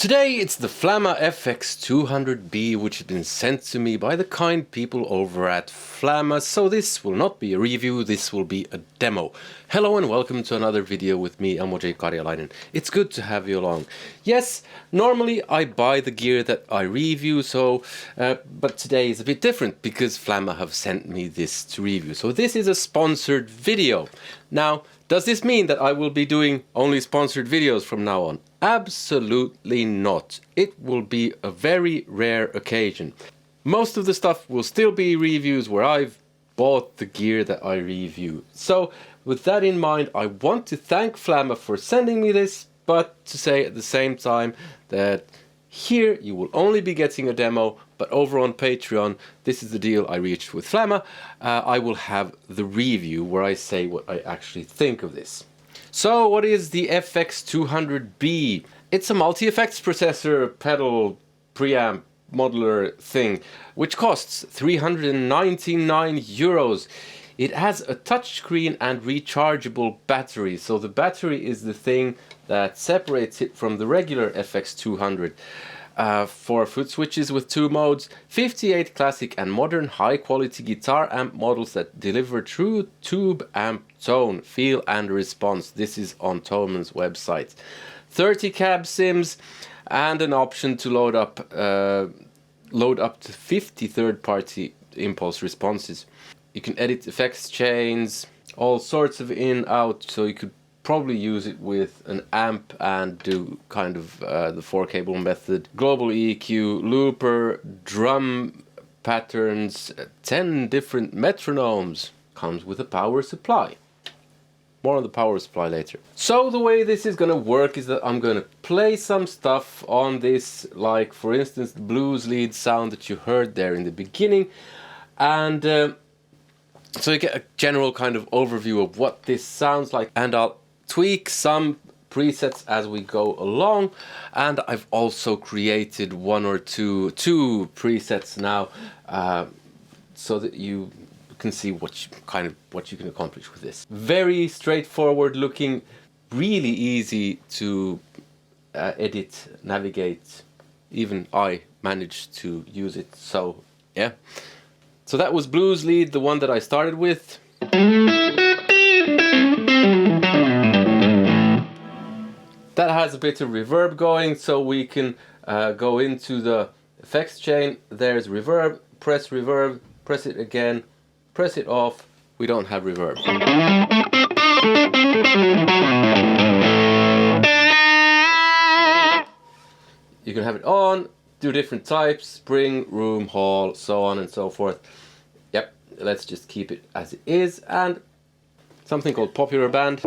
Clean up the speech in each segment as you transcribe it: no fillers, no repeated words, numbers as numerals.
Today it's the Flamma FX200B, which has been sent to me by the kind people over at Flamma, so this will not be a review, this will be a demo. Hello and welcome to another video with me, Elmo J. Karjalainen. It's good to have you along. Yes, normally I buy the gear that I review, but today is a bit different because Flamma have sent me this to review. So this is a sponsored video. Now, does this mean that I will be doing only sponsored videos from now on? Absolutely not. It will be a very rare occasion. Most of the stuff will still be reviews where I've bought the gear that I review. So with that in mind, I want to thank Flamma for sending me this, but to say at the same time that here you will only be getting a demo, but over on Patreon, this is the deal I reached with Flamma, I will have the review where I say what I actually think of this. So what is the FX200B? It's a multi-effects processor, pedal, preamp, modular thing, which costs 399 euros. It has a touchscreen and rechargeable battery, so the battery is the thing that separates it from the regular FX200. 4 foot switches with 2 modes, 58 classic and modern high-quality guitar amp models that deliver true tube amp tone, feel and response. This is on Thoman's website. 30 cab sims and an option to load up to 50 third-party impulse responses. You can edit effects chains, all sorts of in-out, so you could probably use it with an amp and do kind of the 4-cable method. Global EQ, looper, drum patterns, 10 different metronomes. Comes with a power supply. More on the power supply later. So the way this is going to work is that I'm going to play some stuff on this, like for instance the blues lead sound that you heard there in the beginning, and so you get a general kind of overview of what this sounds like, and I'll tweak some presets as we go along, and I've also created one or two presets now, so that you can see what you can accomplish with this. Very straightforward looking, really easy to edit, navigate. Even I managed to use it, so yeah. So that was Blues Lead, the one that I started with. That has a bit of reverb going, so we can go into the effects chain. There's reverb, press it again, press it off. We don't have reverb. You can have it on, do different types, spring, room, hall, so on and so forth. Yep, let's just keep it as it is, and something called Popular Band.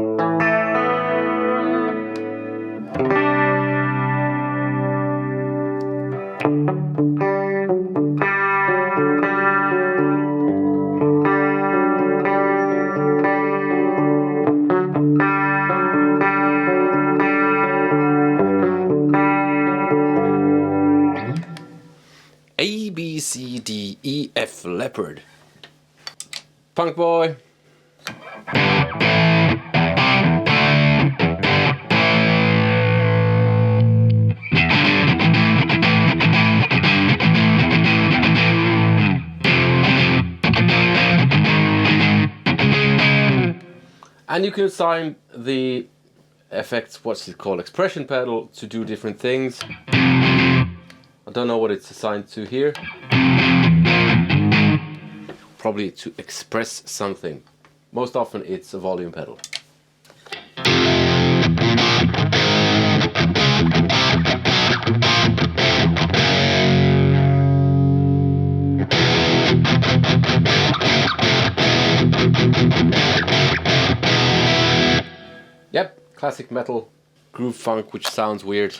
A, B, C, D, E, F, leopard. Punk boy. And you can assign the effects, what's it called, expression pedal, to do different things. I don't know what it's assigned to here. Probably to express something. Most often it's a volume pedal. Yep, classic metal, groove funk, which sounds weird.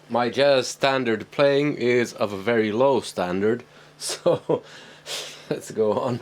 my jazz standard playing is of a very low standard, so let's go on.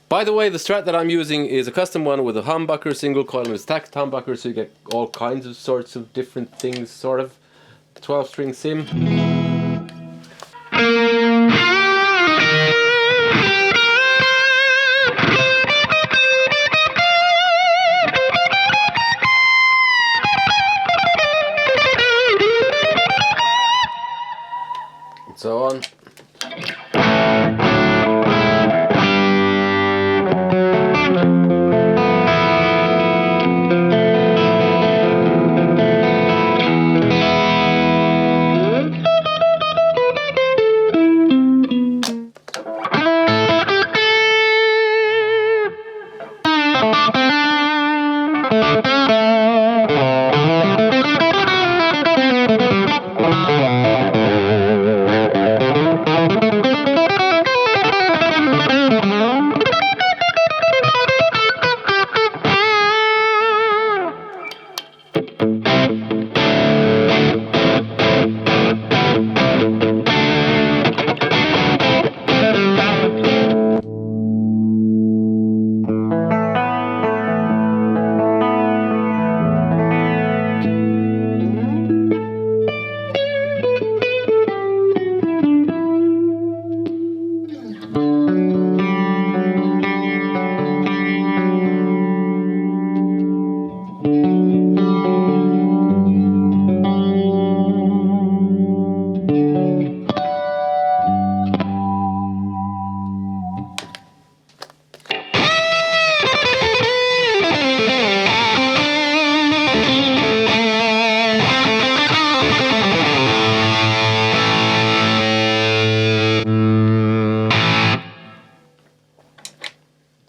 By the way, the Strat that I'm using is a custom one with a humbucker, single coil and a stacked humbucker, so you get all kinds of sorts of different things, sort of. 12-string sim. And so on.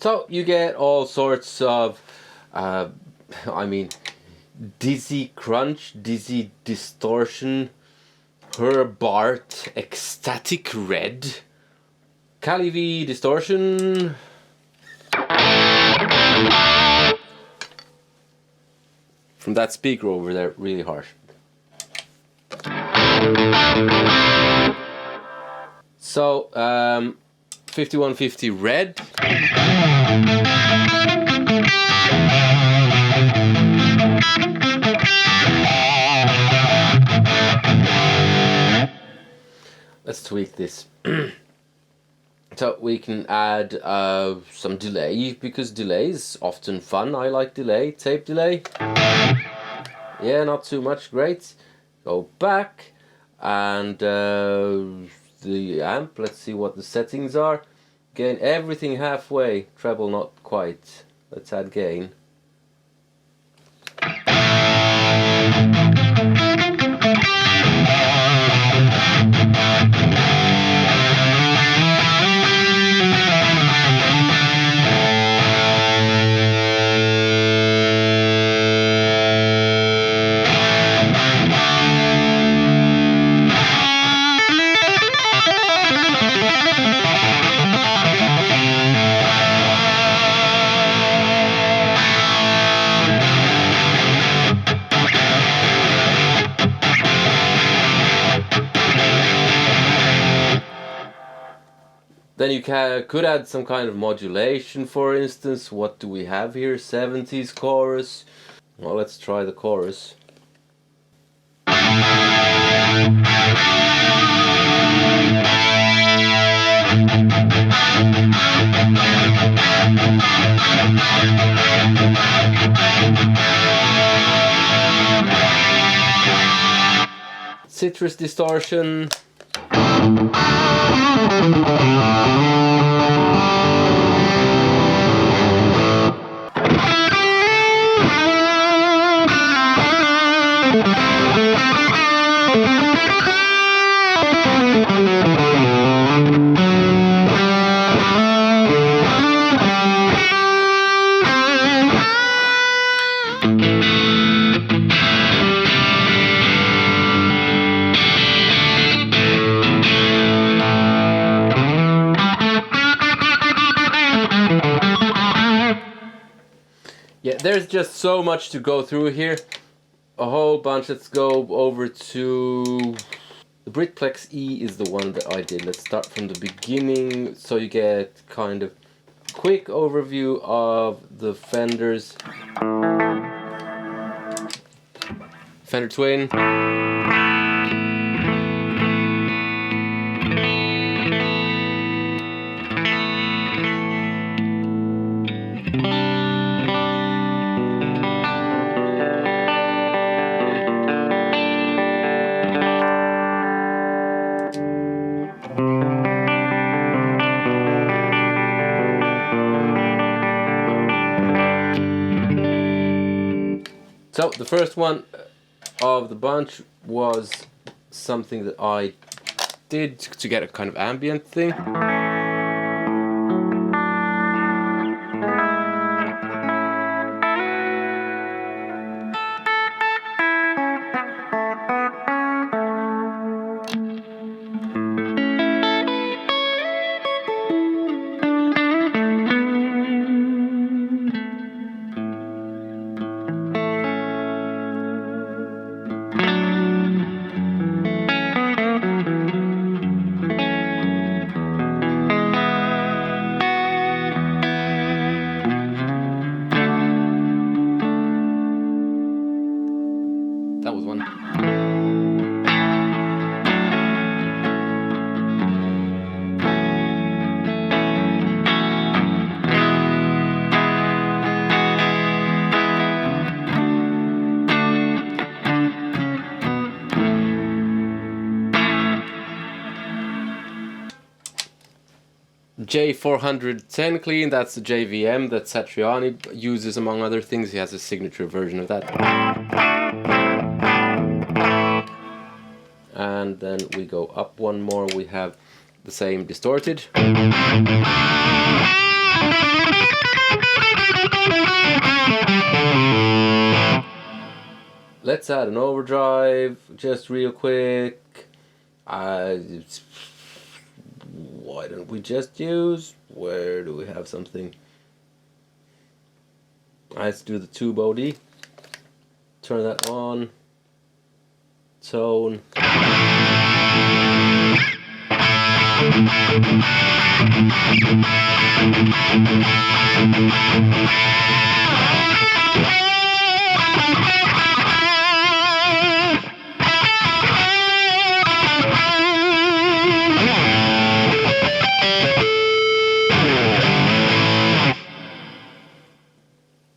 So you get all sorts of, dizzy crunch, dizzy distortion, Herb Art, ecstatic red, Cali V distortion, from that speaker over there, really harsh. So 5150 red. Let's tweak this. So we can add some delay, because delay is often fun. I like delay. Tape delay. Yeah, not too much. Great. Go back and the amp. Let's see what the settings are. Gain everything halfway. Treble not quite. Let's add gain. Then you could add some kind of modulation, for instance. What do we have here? 70s chorus. Well, let's try the chorus. Citrus distortion. Yeah, there's just so much to go through here. A whole bunch. Let's go over to the Britplex E is the one that I did. Let's start from the beginning so you get kind of quick overview of the Fenders. Fender Twin. So the first one of the bunch was something that I did to get a kind of ambient thing. That was one. J410 clean, that's the JVM that Satriani uses among other things. He has a signature version of that. And then we go up one more, we have the same distorted. Let's add an overdrive just real quick. Why don't we just use, where do we have something? Let's do the tube OD. Turn that on. Tone.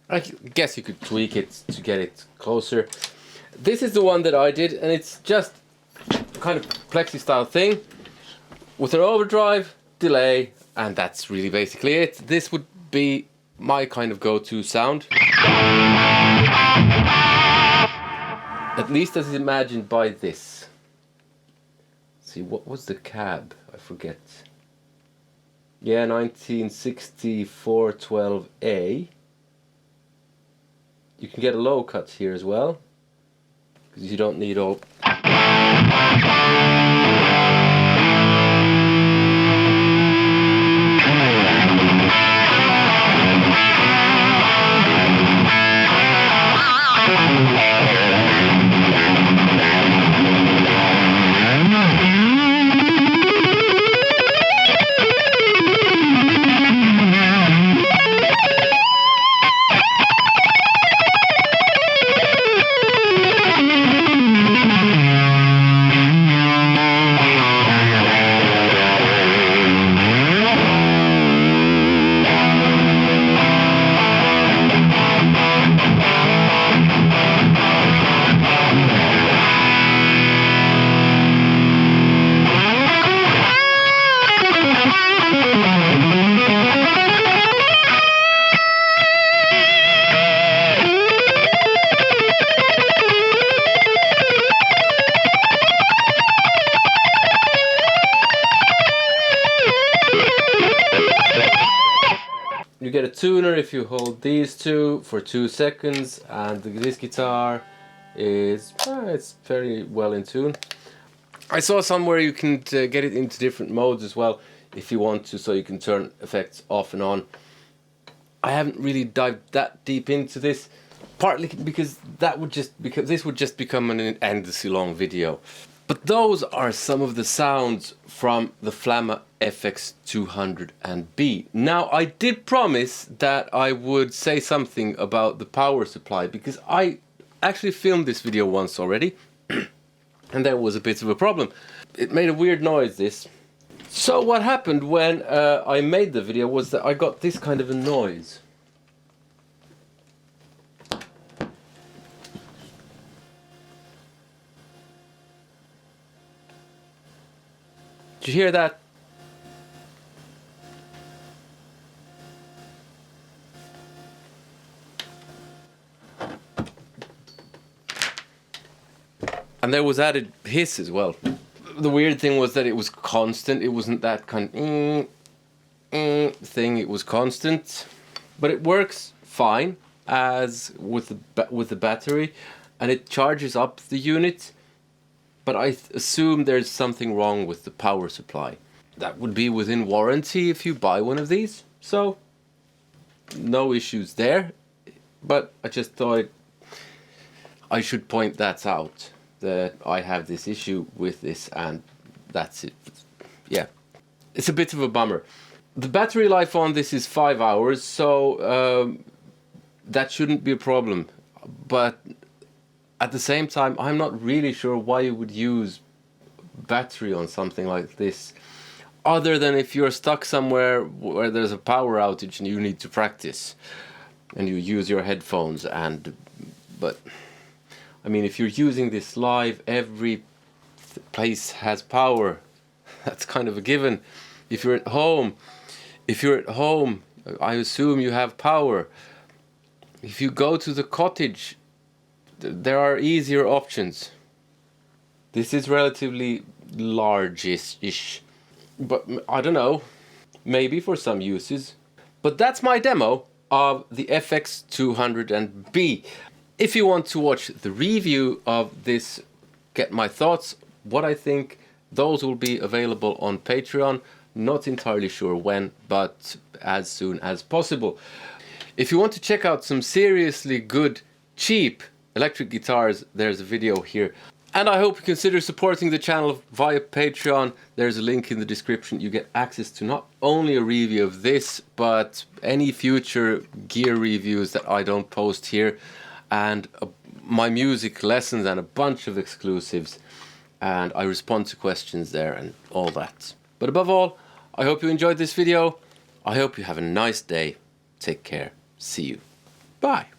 I guess you could tweak it to get it closer. This is the one that I did, and it's just kind of plexi style thing with an overdrive, delay, and that's really basically it. This would be my kind of go-to sound. At least as imagined by this. Let's see, what was the cab? I forget. Yeah, 1964 12A. You can get a low cut here as well, because you don't need all. You get a tuner if you hold these two for 2 seconds, and this guitar is it's very well in tune. I saw somewhere you can get it into different modes as well if you want to, so you can turn effects off and on. I haven't really dived that deep into this, partly because this would just become an endlessly long video. But those are some of the sounds from the Flamma FX200B. Now, I did promise that I would say something about the power supply, because I actually filmed this video once already and there was a bit of a problem. It made a weird noise, this. So what happened when I made the video was that I got this kind of a noise. Did you hear that? And there was added hiss as well. The weird thing was that it was constant. It wasn't that kind of thing. It was constant, but it works fine as with the battery, and it charges up the unit. But I assume there's something wrong with the power supply. That would be within warranty if you buy one of these, so no issues there. But I just thought I should point that out, that I have this issue with this, and that's it. Yeah, it's a bit of a bummer. The battery life on this is 5 hours, so that shouldn't be a problem. But at the same time, I'm not really sure why you would use battery on something like this, other than if you're stuck somewhere where there's a power outage and you need to practice and you use your headphones. But I mean, if you're using this live, every place has power. That's kind of a given. If you're at home, I assume you have power. If you go to the cottage, there are easier options. This is relatively large-ish, but I don't know, maybe for some uses. But that's my demo of the FX200B. If you want to watch the review of this, get my thoughts, what I think, those will be available on Patreon. Not entirely sure when, but as soon as possible. If you want to check out some seriously good, cheap electric guitars, there's a video here. And I hope you consider supporting the channel via Patreon. There's a link in the description. You get access to not only a review of this, but any future gear reviews that I don't post here, and my music lessons and a bunch of exclusives. And I respond to questions there and all that. But above all, I hope you enjoyed this video. I hope you have a nice day. Take care. See you. Bye.